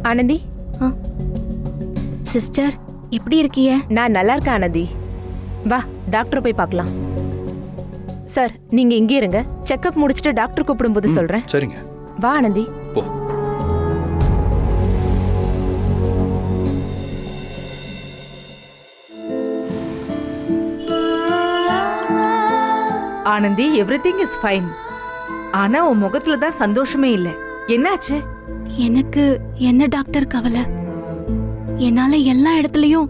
Anandhi, sister எப்படி இருக்கீங்க? நான் நல்லா இருக்கேன் ஆனந்தி. வா டாக்டரை போய் பார்க்கலாம். சார் நீங்க இங்கே இருங்க, செக்அப் முடிச்சுட்டு டாக்டர் கூப்பிடும்போது சொல்றேன். சரிங்க. வா ஆனந்தி. போ. Anandhi, everything is fine. ஆனா உன் முகத்துல தான் சந்தோஷமே இல்ல. என்னாச்சு? எனக்கு என்ன டாக்டர் கவலை? என்னால எல்லா இடத்துலயும்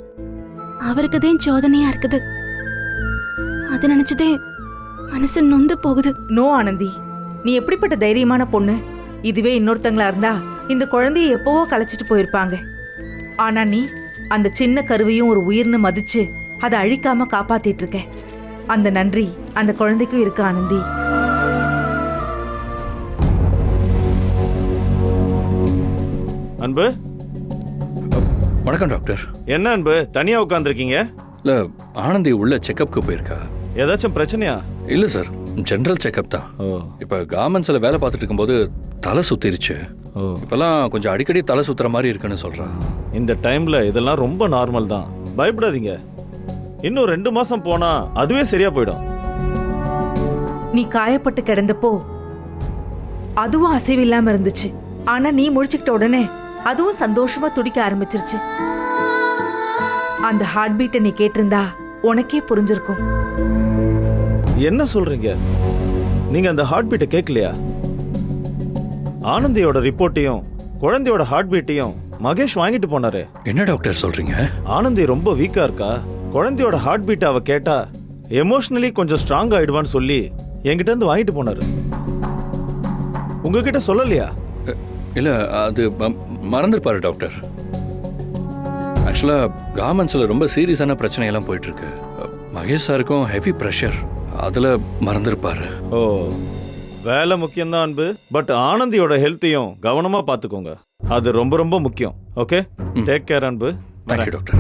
அவருக்கு தான் சோதனையா இருக்குது. அது நினைச்சதே மனசு நொந்து போகுது. நோ ஆனந்தி, நீ எப்படிப்பட்ட தைரியமான பொண்ணு. இதுவே இன்னொருத்தங்களா இருந்தா இந்த குழந்தைய எப்பவோ கலைச்சிட்டு போயிருப்பாங்க. ஆனா நீ அந்த சின்ன கருவையும் ஒரு உயிர்னு மதிச்சு அதை அழிக்காம காப்பாத்திட்டு இருக்க. அந்த நன்றி அந்த குழந்தைக்கும் இருக்கு ஆனந்தி. அன்பு. வணக்கம் டாக்டர். என்ன அன்பு தனியா உட்காந்துருக்கீங்க? இல்ல, ஆனந்தி உள்ள செக்கப்க்கு போயிருக்கா. ஏதாச்சும் பிரச்சனையா? இல்ல சார், ஜெனரல் செக்கப் தான். இப்ப கார்மெண்ட்ஸ்ல வேலை பார்த்துட்டு இருக்கும்போது தலை சுத்திருச்சு. இப்பெல்லாம் கொஞ்சம் அடிக்கடி தலை சுத்துற மாதிரி இருக்குன்னு சொல்றா. இந்த டைம்ல இதெல்லாம் ரொம்ப நார்மல் தான், பயப்படாதீங்க. இன்னும் 2 மாசம் போனா அதுவே சரியா போயிடும். நீ காயப்பட்டு கிடந்தப்போ அதுவும் அசைவில்லாம இருந்துச்சு. ஆனா நீ முழிச்சுக்கிட்ட உடனே அதுவும் சந்தோஷமா துடிக்க ஆரம்பிச்சிருச்சு. அந்த ஹார்ட் பீட்டை நீ கேட்டிருந்தா உனக்கே புரிஞ்சிருக்கும். என்ன சொல்றீங்க? நீங்க அந்த ஹார்ட் பீட்டை கேட்கலையா? ஆனந்தியோட ரிப்போர்ட்டையும் குழந்தையோட ஹார்ட் பீட்டையும் மகேஷ் வாங்கிட்டு போனாரு. என்ன டாக்டர் சொல்றீங்க? ஆனந்தி ரொம்ப வீக்கா இருக்கா. குழந்தையோட ஹார்ட் பீட் அவ கேட்டா எமோஷனலி கொஞ்சம் ஸ்ட்ராங் ஆயிடுவான்னு சொல்லி என்கிட்ட இருந்து வாங்கிட்டு போனாரு. உங்ககிட்ட சொல்லலையா? இல்ல, அது மறந்துருப்பாரு டாக்டர். ஆக்சுவலா கார்மெண்ட்ஸ்ல ரொம்ப சீரியஸான பிரச்சனையெல்லாம் போயிட்டு இருக்கு. மகேஷ் சாருக்கும் ஹெவி ப்ரெஷர், அதுல மறந்துருப்பாரு. ஓ, வேலை முக்கியம்தான் அன்பு. பட் ஆனந்தியோட ஹெல்த்தையும் கவனமா பாத்துக்கோங்க. அது ரொம்ப ரொம்ப முக்கியம். ஓகே, டேக் கேர் அன்பு. Thank you doctor.